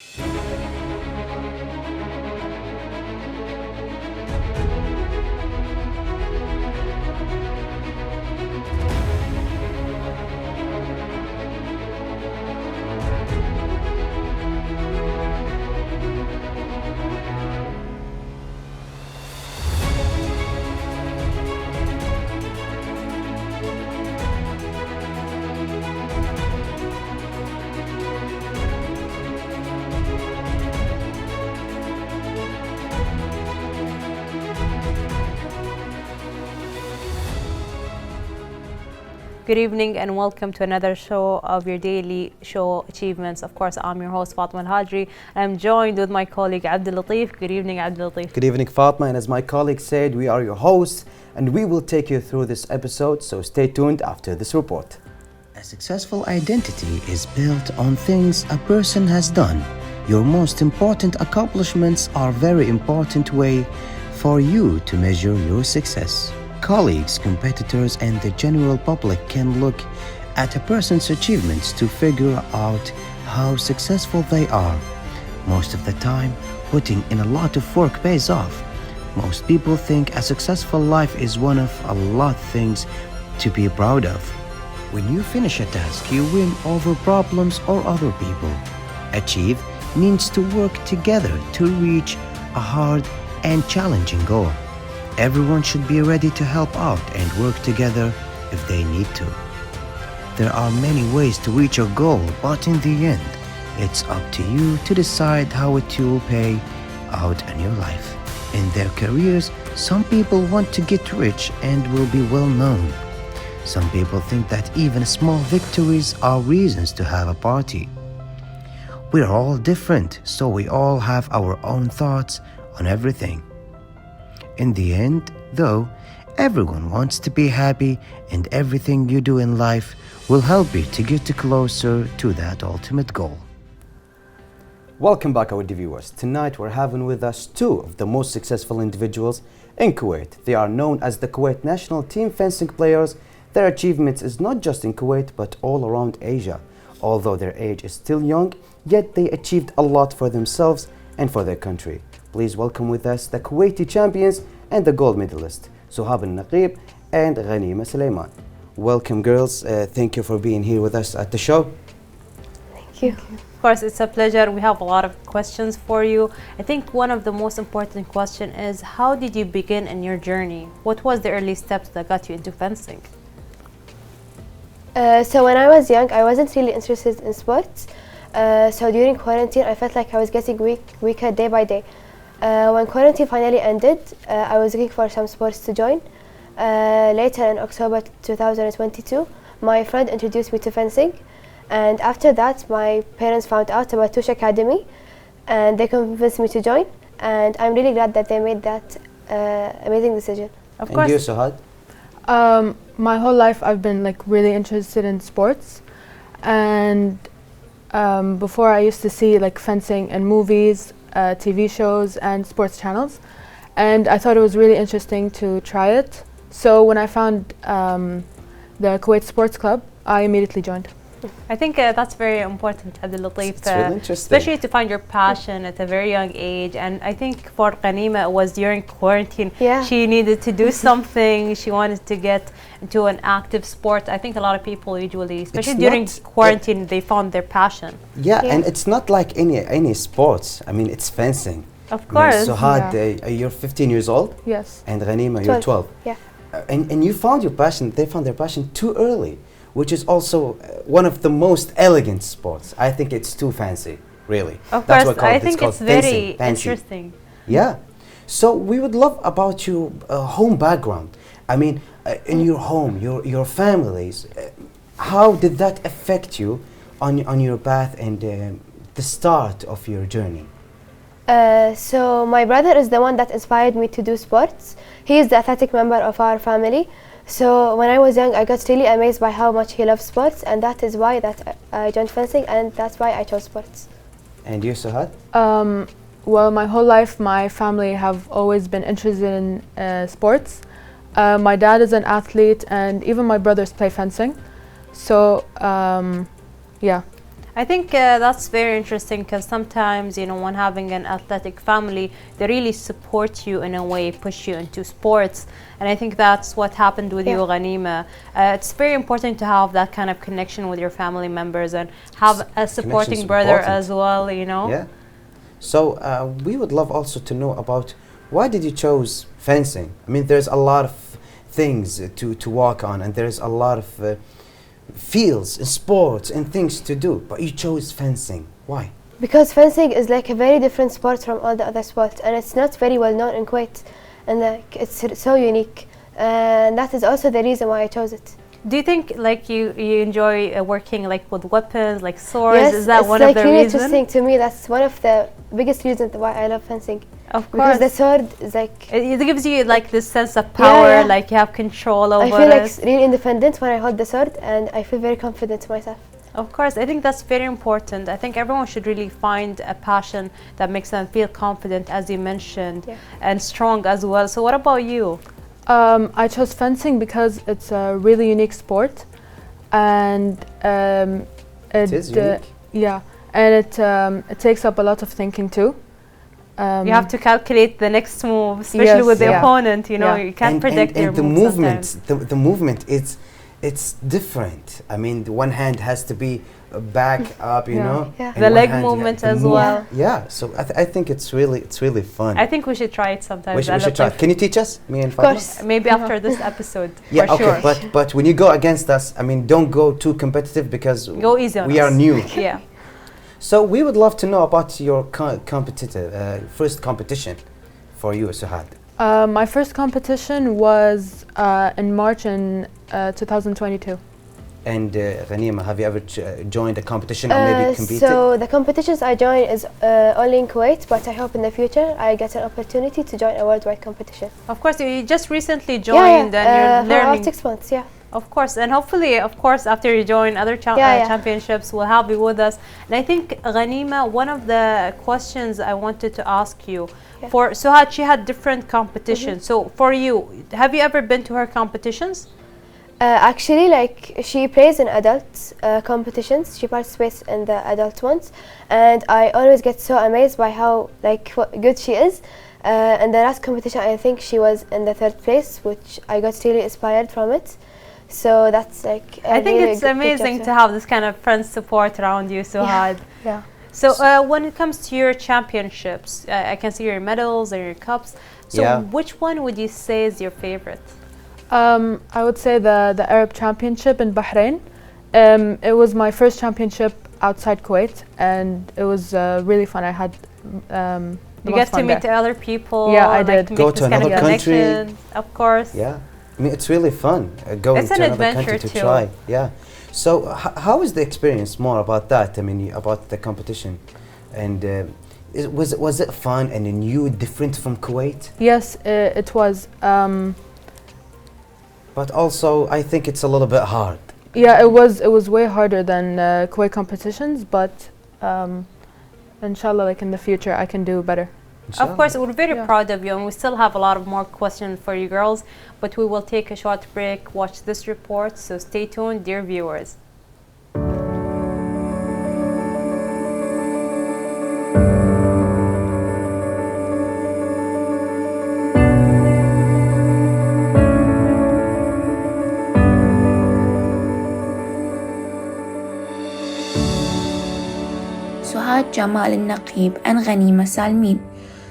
Good evening and welcome to another show of your daily show achievements. Of course, I'm your host Fatma Al-Hajri. I'm joined with my colleague Abdul Latif. Good evening, Abdul Latif. Good evening, Fatma. And as my colleague said, we are your hosts and we will take you through this episode. So stay tuned after this report. A successful identity is built on things a person has done. Your most important accomplishments are a very important way for you to measure your success. Colleagues, competitors, and the general public can look at a person's achievements to figure out how successful they are. Most of the time, putting in a lot of work pays off. Most people think a successful life is one of a lot of things to be proud of. When you finish a task, you win over problems or other people. Achieve means to work together to reach a hard and challenging goal. Everyone should be ready to help out and work together if they need to. There are many ways to reach your goal, but in the end, it's up to you to decide how it will pay out in your life. In their careers, some people want to get rich and will be well known. Some people think that even small victories are reasons to have a party. We're all different, so we all have our own thoughts on everything. In the end, though, everyone wants to be happy, and everything you do in life will help you to get closer to that ultimate goal. Welcome back, our viewers. Tonight we're having with us two of the most successful individuals in Kuwait. They are known as the Kuwait national team fencing players. Their achievements is not just in Kuwait but all around Asia. Although their age is still young, yet they achieved a lot for themselves and for their country. Please welcome with us the Kuwaiti champions and the gold medalist, Suhab al-Naqib and Ghanima Sulaiman. Welcome, girls. Thank you for being here with us at the show. Thank you. Of course, it's a pleasure. We have a lot of questions for you. I think one of the most important questions is, how did you begin in your journey? What was the early steps that got you into fencing? So when I was young, I wasn't really interested in sports. So during quarantine, I felt like I was getting weaker day by day. When quarantine finally ended, I was looking for some sports to join. Later in October 2022, my friend introduced me to fencing. And after that, my parents found out about Tush Academy and they convinced me to join. And I'm really glad that they made that amazing decision. Of course. And you, Suhad? My whole life I've been really interested in sports, and before I used to see fencing in movies, TV shows and sports channels, and I thought it was really interesting to try it. So when I found the Kuwait Sports Club, I immediately joined. I think that's very important, Abdul Latif. It's really interesting. Especially to find your passion at a very young age. And I think for Ghanima, it was during quarantine. Yeah. She needed to do something. She wanted to get into an active sport. I think a lot of people usually, especially during quarantine, they found their passion. Yeah, and it's not like any sports. I mean, it's fencing. Of course. Suhad, you're 15 years old? Yes. And Ghanima, you're 12. Yeah. And you found your passion, they found their passion too early, which is also one of the most elegant sports. I think it's too fancy, really. Of That's course, I think it's very interesting. Yeah. So we would love about your home background. I mean, in your home, your families, how did that affect you on your path and the start of your journey? So my brother is the one that inspired me to do sports. He is the athletic member of our family. So when I was young, I got really amazed by how much he loves sports, and that is why I joined fencing, and that's why I chose sports. And you, Suhad? Well, my whole life, my family have always been interested in sports. My dad is an athlete, and even my brothers play fencing. So, yeah. I think that's very interesting because sometimes, you know, when having an athletic family, they really support you in a way, push you into sports. And I think that's what happened with you, Ghanima. It's very important to have that kind of connection with your family members and have a supporting brother as well, you know. Yeah. So we would love also to know about why did you choose fencing? I mean, there's a lot of things to walk on, and there's a lot of fields and sports and things to do, but you chose fencing. Why? Because fencing is like a very different sport from all the other sports, and it's not very well known in Kuwait, and like it's so unique, and that is also the reason why I chose it. Do you think like you enjoy working like with weapons, like swords? Yes, is that it's one like of the really reasons? interesting to me. That's one of the biggest reasons why I love fencing. Of Because course. the sword is like It gives you like this sense of power, yeah. like you have control over I feel like it. really independent when I hold the sword, and I feel very confident to myself. Of course, I think that's very important. I think everyone should really find a passion that makes them feel confident, as you mentioned, and strong as well. So what about you? I chose fencing because it's a really unique sport, and It is unique. yeah, and it takes up a lot of thinking too. You have to calculate the next move, especially Yes, with the yeah. opponent. You know, Yeah. you can't predict and your the moves movement, sometimes. the movement, it's different. I mean, the one hand has to be back up, you Yeah. know. Yeah. and The one leg hand you have movement to as move. well. Yeah, so I think it's really fun. I think we should try it sometime. we should try. Can you teach us, me and Of Fatma? course. Maybe after this episode. Yeah, for okay, sure. but when you go against us, I mean, don't go too competitive because Go easy on we us. are new. Yeah. So we would love to know about your competitive first competition for you, Suhad. My first competition was in March in 2022. And Ghanima, have you ever joined a competition or maybe competed? So the competitions I join is only in Kuwait, but I hope in the future I get an opportunity to join a worldwide competition. Of course, you just recently joined and you're for about learning. 6 months, yeah. Of course, and hopefully, of course, after you join other championships, we'll have you with us. And I think, Ghanima, one of the questions I wanted to ask you, for Suhad, she had different competitions. So for you, have you ever been to her competitions? Actually, like she plays in adult competitions. She participates in the adult ones, and I always get so amazed by how like good she is. In the last competition, I think she was in the 3rd place, which I got really inspired from it. So that's like I think really it's good amazing job to have this kind of friend support around you, Suhad. Yeah. So when it comes to your championships, I can see your medals and your cups. So which one would you say is your favorite? I would say the Arab Championship in Bahrain. It was my first championship outside Kuwait, and it was really fun. I had you get to meet other people. Yeah, I like did. Go to another country. Of course. Yeah, I mean it's really fun going It's to an another adventure country to too. try. Yeah. So how is the experience? More about that. I mean, about the competition, and was it fun and new, different from Kuwait? Yes, it was. But also, I think it's a little bit hard. Yeah, it was way harder than Kuwait competitions, but inshallah, like in the future, I can do better. Of course, we're very proud of you, and we still have a lot of more questions for you girls, but we will take a short break, watch this report, so stay tuned, dear viewers. Suhad Jamal al-Naqib and Ghanima Salmin.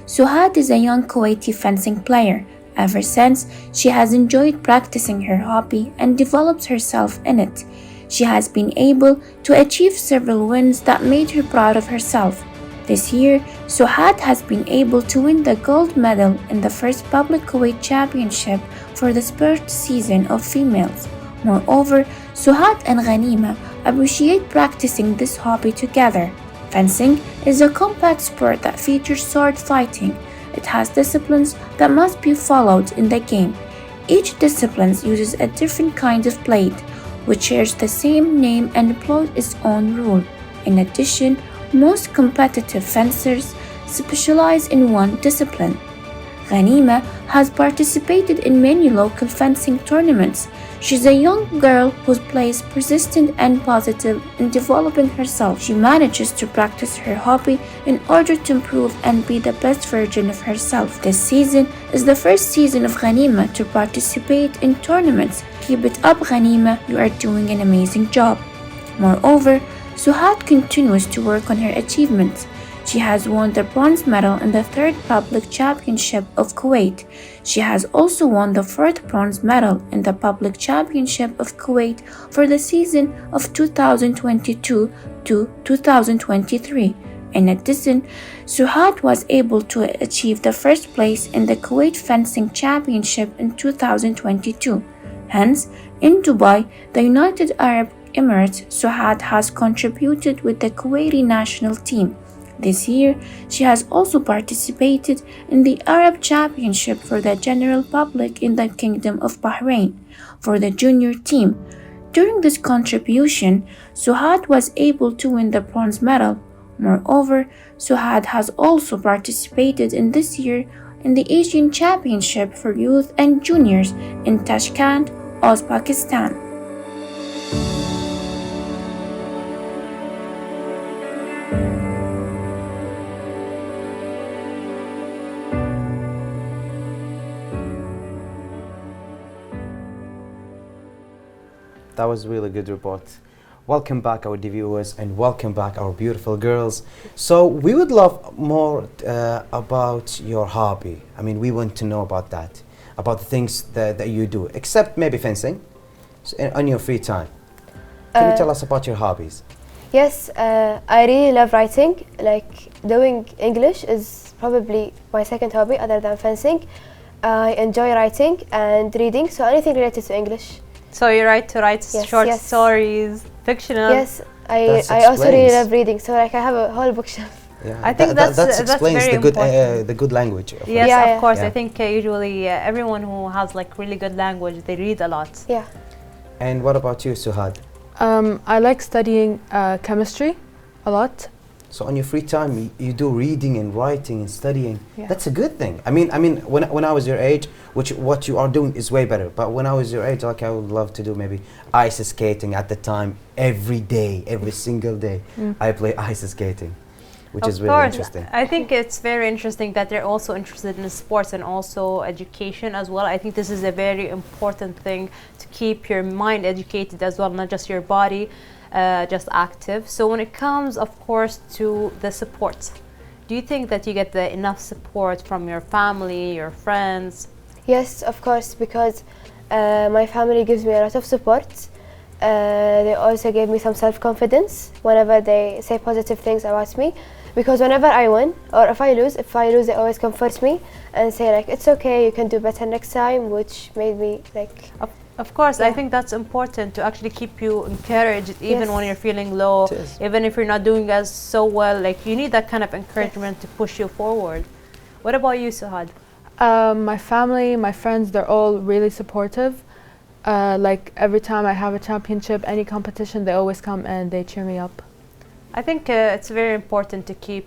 Suhad is a young Kuwaiti fencing player. Ever since, she has enjoyed practicing her hobby and developed herself in it. She has been able to achieve several wins that made her proud of herself. This year, Suhad has been able to win the gold medal in the first public Kuwait championship for the sport season of females. Moreover, Suhad and Ghanima appreciate practicing this hobby together. Fencing is a compact sport that features sword fighting. It has disciplines that must be followed in the game. Each discipline uses a different kind of blade, which shares the same name and employs its own rule. In addition, most competitive fencers specialize in one discipline. Ghanima has participated in many local fencing tournaments. She's a young girl who plays persistent and positive in developing herself. She manages to practice her hobby in order to improve and be the best version of herself. This season is the first season of Ghanima to participate in tournaments. Keep it up, Ghanima. You are doing an amazing job. Moreover, Suhad continues to work on her achievements. She has won the bronze medal in the 3rd Public Championship of Kuwait. She has also won the 4th bronze medal in the Public Championship of Kuwait for the season of 2022 to 2023. In addition, Suhad was able to achieve the 1st place in the Kuwait Fencing Championship in 2022. Hence, in Dubai, the United Arab Emirates, Suhad has contributed with the Kuwaiti national team. This year, she has also participated in the Arab Championship for the general public in the Kingdom of Bahrain for the junior team. During this contribution, Suhad was able to win the bronze medal. Moreover, Suhad has also participated in this year in the Asian Championship for youth and juniors in Tashkent, Uzbekistan. That was really good report. Welcome back our viewers and welcome back our beautiful girls. So we would love more about your hobby. I mean, we want to know about that, about the things that you do, except maybe fencing, on your free time. Can you tell us about your hobbies? Yes, I really love writing. Like doing English is probably my second hobby other than fencing. I enjoy writing and reading, so anything related to English. So you write Yes, short yes. stories, fictional. Yes, That I also really explains. love reading, so like I have a whole bookshelf. Yeah, I think that that's explains very the good language. Of Yes, it. Yeah, of course. Yeah. I think usually everyone who has like really good language, they read a lot. Yeah. And what about you, Suhad? I like studying chemistry a lot. So on your free time, you do reading and writing and studying. Yeah. That's a good thing. I mean, when I was your age, what you are doing is way better. But when I was your age, like I would love to do maybe ice skating at the time, every day, every single day. I play ice skating, which is really interesting. I think it's very interesting that they're also interested in sports and also education as well. I think this is a very important thing to keep your mind educated as well, not just your body. Just active. So when it comes, of course, to the support, do you think that you get enough support from your family, your friends? Yes, of course, because my family gives me a lot of support. They also gave me some self-confidence whenever they say positive things about me. Because whenever I win or if I lose, they always comfort me and say like, it's okay, you can do better next time, which made me like... Of course, I Yeah. think that's important to actually keep you encouraged even Yes. when you're feeling low, It is. even if you're not doing as so well. Like you need that kind of encouragement to push you forward. What about you, Suhad? My family, my friends, they're all really supportive. Like every time I have a championship, any competition, they always come and they cheer me up. I think it's very important to keep,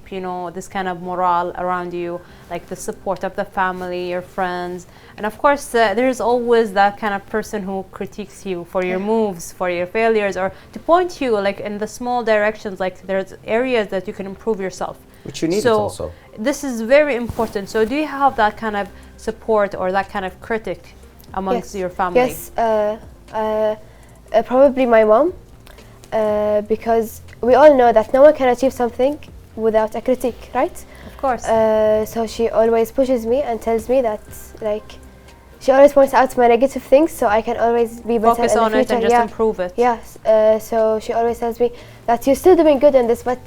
this kind of morale around you, like the support of the family, your friends. And of course, there's always that kind of person who critiques you for your moves, for your failures, or to point you like in the small directions, like there's areas that you can improve yourself. Which you need So also. this is very important. So do you have that kind of support or that kind of critic amongst your family? Yes, probably my mom, because we all know that no one can achieve something without a critique, right? Of course. So she always pushes me and tells me that, like, she always points out my negative things, so I can always be better Focus in the on it future. and just Yeah. improve it. Yes. So she always tells me that you're still doing good in this, but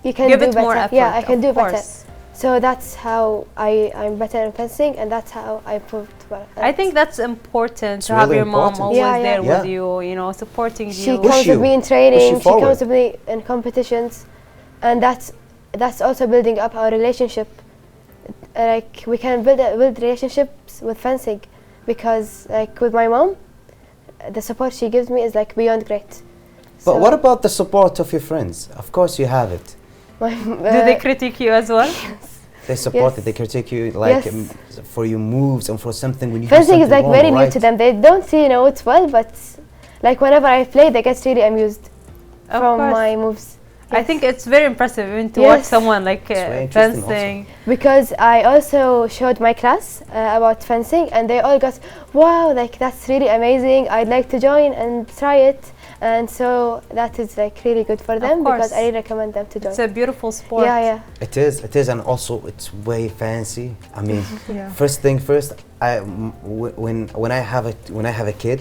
you can Give do it better. more effort. Yeah, I can of do better. course. So that's how I'm better in fencing, and that's how I proved well. I think that's important It's to have really your mom important. always Yeah, yeah. there with Yeah. you, supporting she you. Push comes you. with me in Push you training. She forward. comes with me in competitions, and that's also building up our relationship. Like we can build relationships with fencing, because like with my mom, the support she gives me is like beyond great. But So what about the support of your friends? Of course you have it. my, Do they critique you as well? They support Yes. it. They critique you like Yes. for your moves and for something when you Fencing do is something like very wrong, new right? to them. They don't see it well, but like whenever I play, they get really amused Of from course. my moves. I Yes. think it's very impressive even to watch Yes. someone like It's very interesting fencing. Because I also showed my class about fencing, and they all got, wow, like that's really amazing. I'd like to join and try it, and so that is like really good for them because course. I really recommend them to join. It's a beautiful sport. Yeah. It is, and also it's way fancy. I mean, Yeah. first thing first, when I have a kid,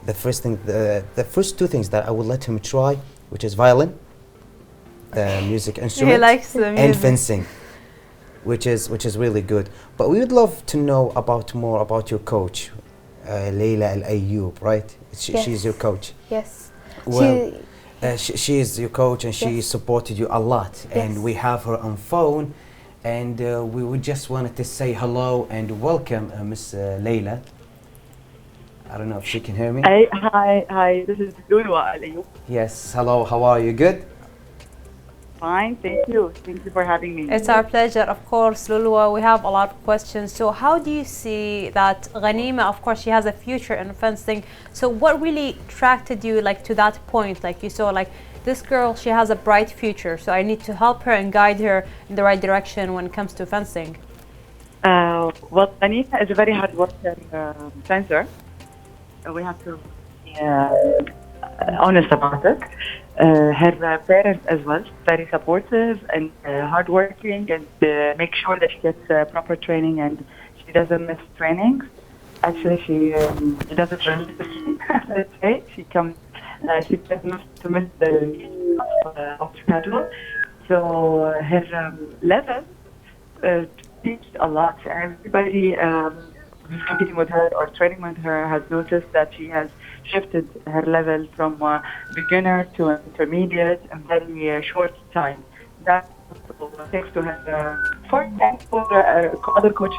the first two things that I would let him try, which is violin, the music instrument, He likes the music. and fencing, which is really good. But we would love to know more about your coach, Leila Al Ayoub, right? She's your coach. Yes. Well, she is your coach, and she Yes. supported you a lot. And Yes. we have her on phone, and we would just wanted to say hello and welcome Miss Leila. I don't know if she can hear me. Hi. This is Lulwa Aliyu. Yes, hello. How are you? Good. Fine, thank you. Thank you for having me. It's our pleasure, of course, Lulwa. We have a lot of questions. So, how do you see that Ghanima? Of course, she has a future in fencing. So, what really attracted you, like, to that point? Like, you saw, like, this girl, she has a bright future. So, I need to help her and guide her in the right direction when it comes to fencing. Well, Anita is a very hard working fencer. We have to be honest about it. Her parents as well, very supportive and hardworking, and make sure that she gets proper training and she doesn't miss trainings. Actually, she doesn't religiously, let's say. She doesn't to miss the of schedule. So her level teaches a lot. Everybody who's competing with her or training with her has noticed that she has shifted her level from beginner to intermediate in very short time. That thanks to her other coach,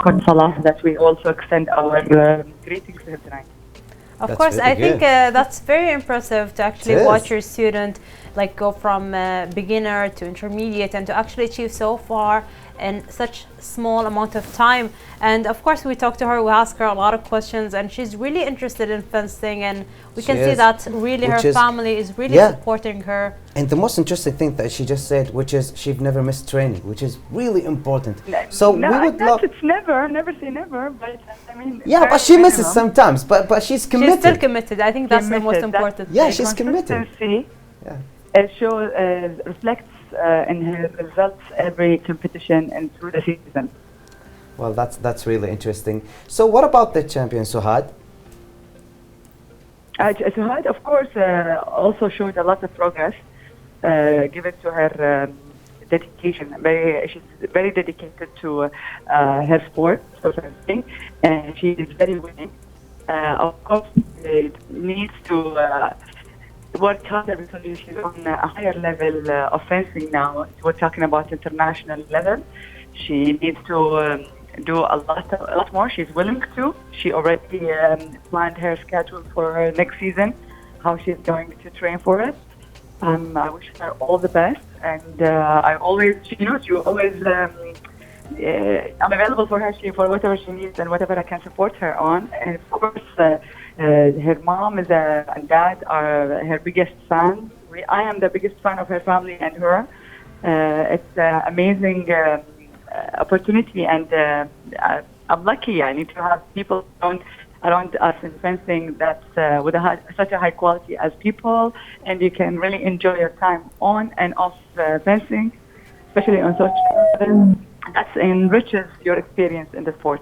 Coach Salah, that we also extend our greetings to him tonight. Of That's course, really I think good. that's very impressive to actually It watch is. your student like go from beginner to intermediate and to actually achieve so far in such small amount of time. And of course, we talked to her, we asked her a lot of questions, and she's really interested in fencing, and we She can see is. that really her Which is- family is really yeah. supporting her. And the most interesting thing that she just said, which is she've never missed training, which is really important. So no, we would love. it's never say never, but I mean. Yeah, very but she misses minimum. sometimes. But she's committed. She's still committed. I think that's the most Committed. important Yeah, thing. she's committed. Consistency Yeah. reflects in her results every competition and through the season. Well, that's really interesting. So what about the champion Suhad? Suhad, of course, also showed a lot of progress given to her dedication. She's very dedicated to her sport, so fencing, and she is very winning. Of course, it needs to work harder because she's on a higher level of fencing now. We're talking about international level. She needs to do a lot more. She's willing to. She already planned her schedule for next season, how she's going to train for it. I wish her all the best, and I always, she always. I'm available for her for whatever she needs and whatever I can support her on. And of course, her mom and dad are her biggest fans. I am the biggest fan of her family and her. It's an amazing opportunity, and I'm lucky. I need to have people around us in fencing that's with such a high quality as people, and you can really enjoy your time on and off fencing, especially on social. That enriches your experience in the sport.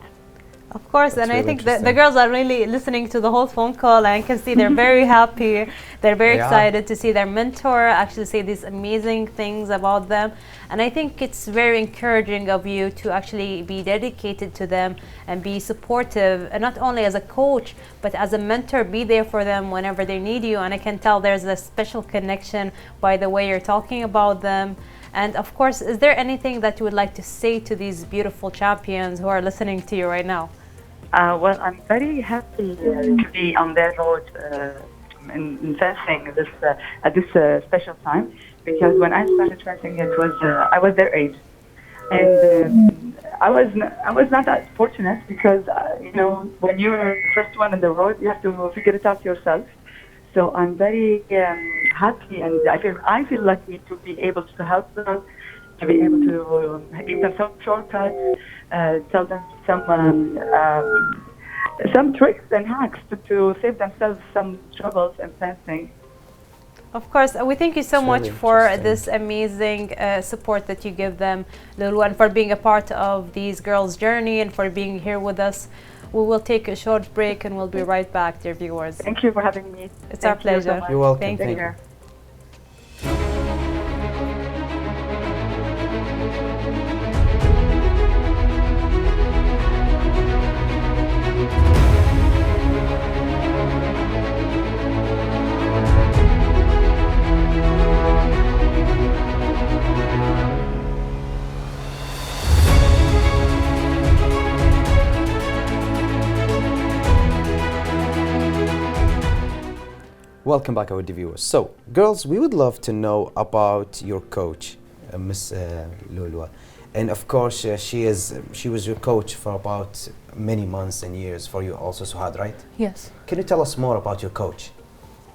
Of course, That's and I really think the interesting. girls are really listening to the whole phone call, and I can see they're very happy. They're very They are. excited to see their mentor actually say these amazing things about them. And I think it's very encouraging of you to actually be dedicated to them and be supportive, and not only as a coach, but as a mentor, be there for them whenever they need you. And I can tell there's a special connection by the way you're talking about them. And of course, is there anything that you would like to say to these beautiful champions who are listening to you right now? Well, I'm very happy to be on their road in fencing at this special time, because when I started fencing, I was their age. And I was not that fortunate because when you're the first one in the road, you have to figure it out yourself. So I'm very happy, and I feel lucky to be able to help them, to be able to give them some shortcuts, tell them some tricks and hacks to save themselves some troubles and fencing. Of course, we thank you so It's much really for interesting. this amazing support that you give them, Lulu, and for being a part of these girls' journey and for being here with us. We will take a short break and we'll be right back, dear viewers. Thank you for having me. It's our Thank you so pleasure. much. You're welcome. Thank Take you. care. Welcome back, our viewers. So, girls, we would love to know about your coach, Miss Lulua, and of course, she was your coach for about many months and years for you, also, Suhad, right? Yes. Can you tell us more about your coach?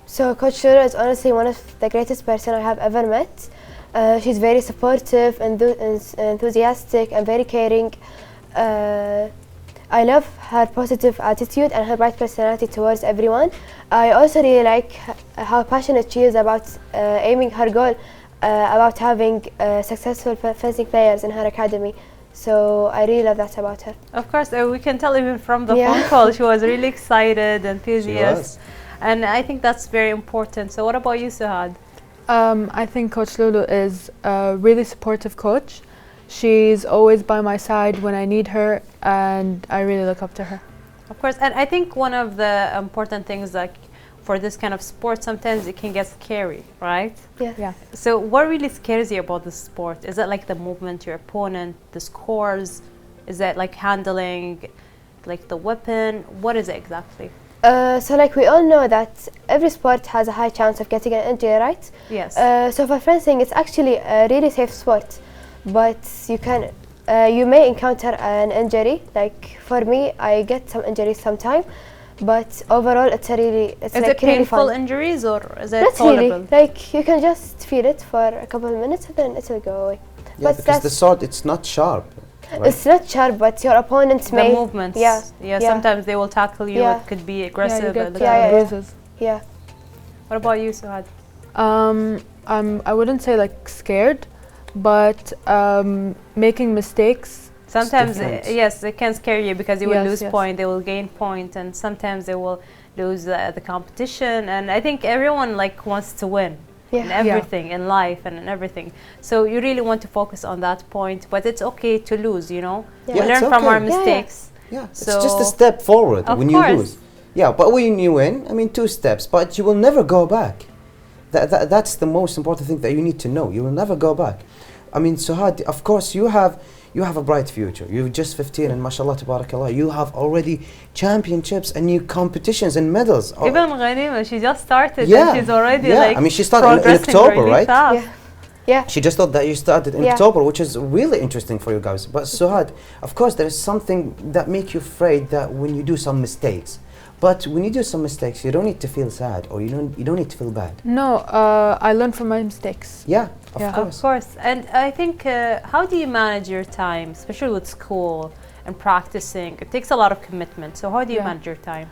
So Coach Shura is honestly one of the greatest person I have ever met. She's very supportive, enthusiastic, and very caring. I love her positive attitude and her bright personality towards everyone. I also really like how passionate she is about aiming her goal, about having successful fencing players in her academy. So I really love that about her. Of course, we can tell even from the Yeah. phone call, she was really excited, She enthusiastic. was. And I think that's very important. So what about you, Suhad? I think Coach Lulu is a really supportive coach. She's always by my side when I need her, and I really look up to her. Of course, and I think one of the important things, like for this kind of sport, sometimes it can get scary, right? Yeah. Yeah. So what really scares you about the sport? Is it like the movement, your opponent, the scores? Is it like handling like the weapon? What is it exactly? So like we all know that every sport has a high chance of getting an injury, right? Yes. So for fencing, it's actually a really safe sport, but you may encounter an injury. Like for me, I get some injuries sometime, but overall, it's is like it really painful fun. injuries or is it Not tolerable? really. Like you can just feel it for a couple of minutes and then it will go away. Yeah, But because the that's- sword, it's not sharp. Right? It's not sharp, but your opponents The may. movements. Yeah. Yeah. Yeah. Sometimes they will tackle you. Yeah. It could be Yeah, you aggressive. get and- Yeah, yeah, yeah. bruises. Yeah. What about you, Suhad? I wouldn't say like scared, but making mistakes. Sometimes, different. yes, they can scare you because they will Yes, lose yes. point, they will gain point, and sometimes they will lose the competition. And I think everyone like wants to win in Yeah. everything, in life and in everything. So you really want to focus on that point, but it's okay to lose, you know? Yeah. We Yeah, learn it's from our okay. Yeah, yeah. mistakes. Yeah, it's just a So- step forward Of when you course. lose. Yeah, but when you win, I mean, 2 steps, but you will never go back. That's the most important thing that you need to know. You will never go back. I mean, Suhad, of course, you have a bright future. You're just 15 and mashallah, tabarakallah, you have already championships and new competitions and medals. Oh, Even Ghanima, she just started yeah, and she's already yeah. like I mean, she started in progressing October, really right? fast. Yeah. Yeah. She just thought that you started in Yeah. October, which is really interesting for you guys. But Suhad, of course, there is something that make you afraid that when you do some mistakes. But when you do some mistakes, you don't need to feel sad or you don't need to feel bad. No, I learn from my mistakes. Yeah, of Yeah. course. Of course. And I think, how do you manage your time, especially with school and practicing? It takes a lot of commitment. So how do you Yeah. manage your time?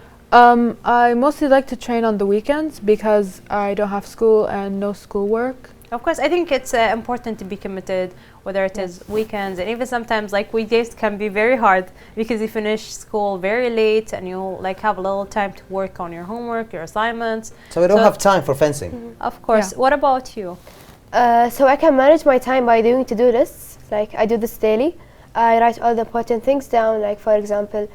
I mostly like to train on the weekends because I don't have school and no schoolwork. Of course, I think it's important to be committed, whether it is weekends and even sometimes like weekdays can be very hard because you finish school very late and you like have a little time to work on your homework, your assignments. So we don't So- have time for fencing. Of course. Yeah. What about you? So I can manage my time by doing to-do lists. Like I do this daily. I write all the important things down. Like for example,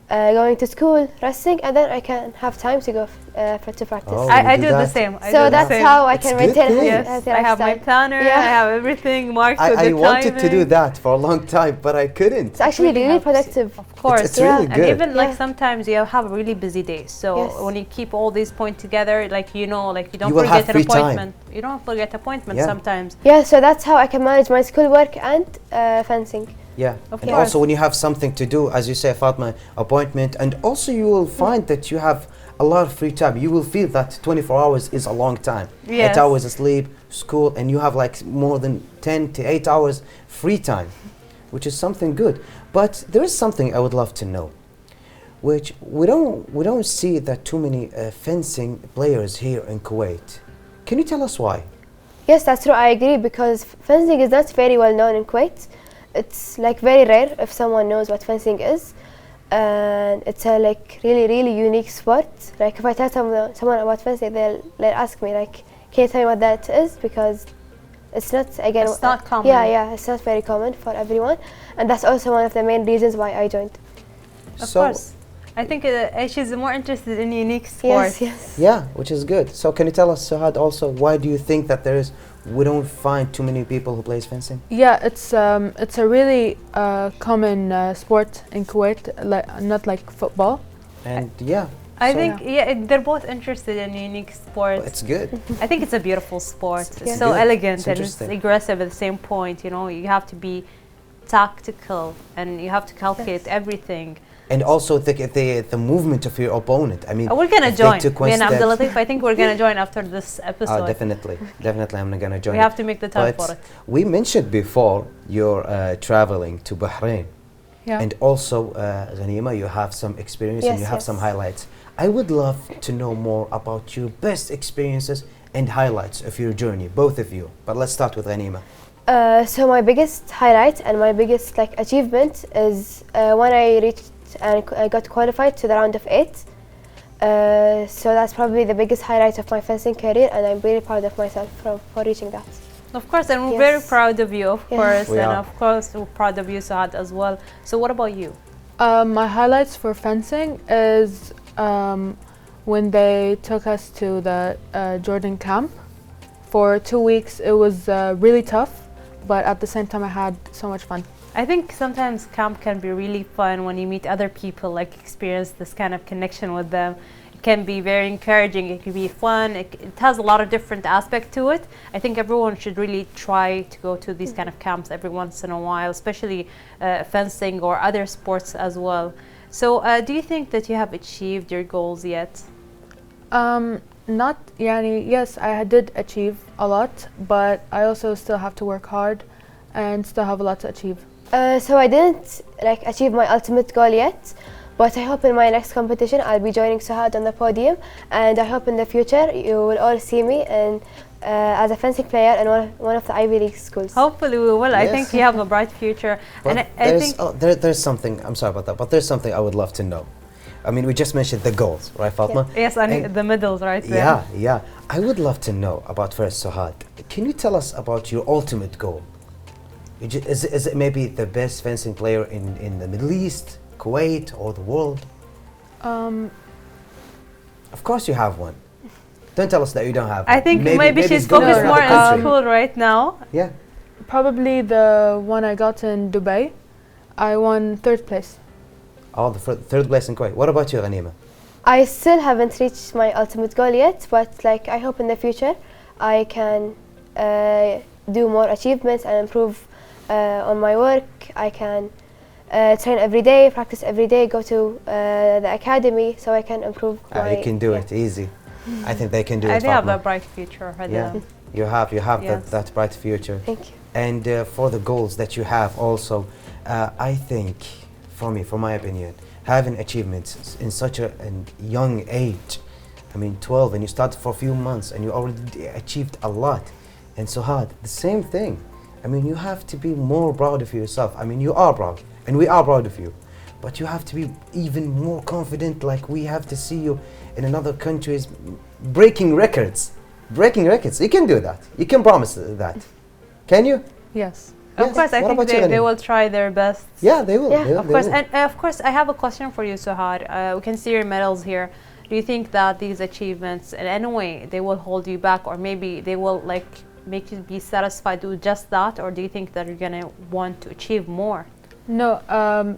going to school, resting, and then I can have time to go to practice. Oh, I you do do the that? same. I do So the that's same. how I It's can good maintain thing. a Yes, healthy I have my lifestyle. planner. Yeah. I have everything marked with the I wanted to do timing. that for a long time, but I couldn't. It's actually Really really helps. productive. Of course, it's really And good. even like Yeah. sometimes you have a really busy day. So Yes. when you keep all these points together, like you don't You will forget have an free time. appointment. You don't forget appointment Yeah. sometimes. Yeah, so that's how I can manage my schoolwork and fencing. Yeah, Of and course. also when you have something to do, as you say, Fatma, appointment, and also you will find that you have a lot of free time. You will feel that 24 hours is a long time. Yes. 8 hours of sleep, school, and you have like more than 10 to 8 hours free time, which is something good. But there is something I would love to know, which we don't see that too many fencing players here in Kuwait. Can you tell us why? Yes, that's true. I agree because fencing is not very well known in Kuwait. It's like very rare if someone knows what fencing is, and it's a like really unique sport. Like if I tell someone about fencing, they'll ask me like, "Can you tell me what that is?" Because it's not again. It's not common. Yeah, it's not very common for everyone, and that's also one of the main reasons why I joined. Of course. I think she's more interested in unique sports. Yes. Yeah, which is good. So can you tell us, Suhad, also why do you think that we don't find too many people who plays fencing? Yeah, it's a really common sport in Kuwait, not like football. And yeah, I so think they're both interested in unique sports. it's good. I think it's a beautiful sport. It's Yeah. so Good. elegant It's and it's interesting. aggressive at the same point. You know, you have to be tactical and you have to calculate everything. And also the movement of your opponent. I mean, We're gonna if they join. took one Me and step- Abdulatif, I think we're gonna join after this episode. Definitely, I'm not gonna join. We have to make the time But for it. we mentioned before you're traveling to Bahrain, Yeah. and also Ghanima, you have some experience and Yes, you have yes. some highlights. I would love to know more about your best experiences and highlights of your journey, both of you. But let's start with Ghanima. So my biggest highlight and my biggest like achievement is when I reached and I got qualified to the round of 8. So that's probably the biggest highlight of my fencing career, and I'm really proud of myself for reaching that. Of course, and we're Yes. very proud of you, of Yeah. course, We and are. of course we're proud of you, Saad, as well. So what about you? My highlights for fencing is when they took us to the Jordan camp. For 2 weeks, it was really tough, but at the same time, I had so much fun. I think sometimes camp can be really fun when you meet other people, like experience this kind of connection with them. It can be very encouraging, it can be fun, it has a lot of different aspects to it. I think everyone should really try to go to these kind of camps every once in a while, especially fencing or other sports as well. So do you think that you have achieved your goals yet? Not, yes, I did achieve a lot, but I also still have to work hard and still have a lot to achieve. So I didn't like achieve my ultimate goal yet, but I hope in my next competition I'll be joining Suhad on the podium, and I hope in the future you will all see me and as a fencing player in one of the Ivy League schools. Hopefully we will. I Yes. think you have a bright future. But And I think there's something, I'm sorry about that, but there's something I would love to know. I mean, we just mentioned the goals, right, Fatma? yes, I need And- the middles right there. Yeah. I would love to know about first Suhad. Can you tell us about your ultimate goal? Is it maybe the best fencing player in the Middle East, Kuwait, or the world? Of course you have one. Don't tell us that you don't have I one. think maybe she's it's good focused for more the on country. school right now. Yeah. Probably the one I got in Dubai. I won 3rd place. Oh, the third place in Kuwait. What about you, Ghanima? I still haven't reached my ultimate goal yet, but like I hope in the future I can do more achievements and improve on my work. I can train every day, practice every day, go to the academy so I can improve. You can do it easy. I think they can do I it, think I have Fatma. a bright future. Yeah, you have Yes. that bright future. Thank you. And for the goals that you have also, I think, for my opinion, having achievements in such a young age, I mean 12, and you started for a few months and you already achieved a lot. And Suhad, the same thing. I mean, you have to be more proud of yourself. I mean, you are proud, and we are proud of you. But you have to be even more confident, like we have to see you in another countries breaking records. Breaking records. You can do that. You can promise that. Can you? Yes. Of course, I What think about you, they Ghanim? will try their best. Yeah, they will. Yeah. They will, Of they course, will. and of course, I have a question for you, Suhad. We can see your medals here. Do you think that these achievements, in any way, they will hold you back, or maybe they will like make you be satisfied with just that, or do you think that you're gonna want to achieve more? No,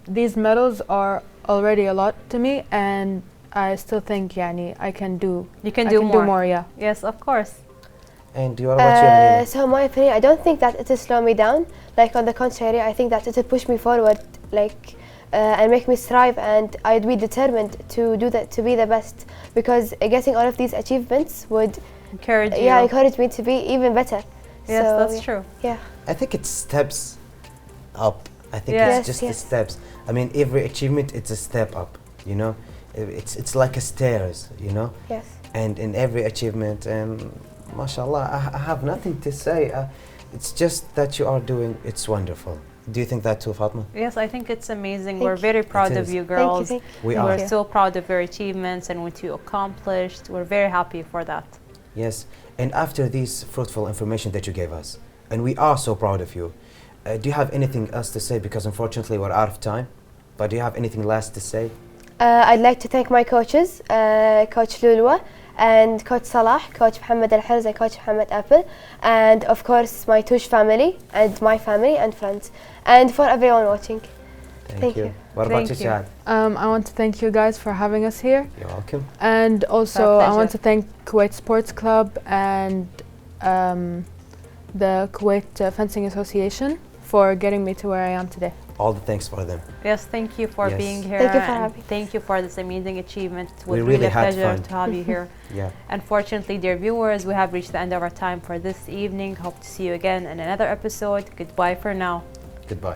these medals are already a lot to me, and I still think yani I can do. You can I do can more. do more, yeah. Yes, of course. And what about you, Ghanim? So in my opinion, I don't think that it will slow me down. Like on the contrary, I think that it will push me forward, like and make me strive, and I'd be determined to do that, to be the best. Because getting all of these achievements would, Encourage you. yeah, encourage me to be even better. Yes, So, that's yeah. true. Yeah. I think it's steps up. I think Yes. it's just the Yes. steps. I mean, every achievement, it's a step up, you know? It's like a stairs, you know? Yes. And in every achievement, mashallah, I have nothing to say. It's just that you are doing, it's wonderful. Do you think that too, Fatma? Yes, I think it's amazing. Thank We're you. very proud It of is. you Thank you. girls. Thank We Thank are. We're you. so proud of your achievements and what you accomplished. We're very happy for that. Yes. And after this fruitful information that you gave us, and we are so proud of you, do you have anything else to say? Because unfortunately, we're out of time. But do you have anything last to say? I'd like to thank my coaches, Coach Lulwa and Coach Salah, Coach Mohammed Al Hirz and Coach Mohammed Apple, and of course my Tush family and my family and friends, and for everyone watching. Thank you. What about Thank you, you. Shahad? I want to thank you guys for having us here, You're welcome. and also Our I want pleasure. to thank Kuwait Sports Club and the Kuwait Fencing Association for getting me to where I am today. All the thanks for them. Yes, thank you for Yes. being here. Thank you for and having us. thank you for this amazing achievement. It was We really really a had pleasure fun. to have you here. Yeah. Unfortunately, dear viewers, we have reached the end of our time for this evening. Hope to see you again in another episode. Goodbye for now. Goodbye.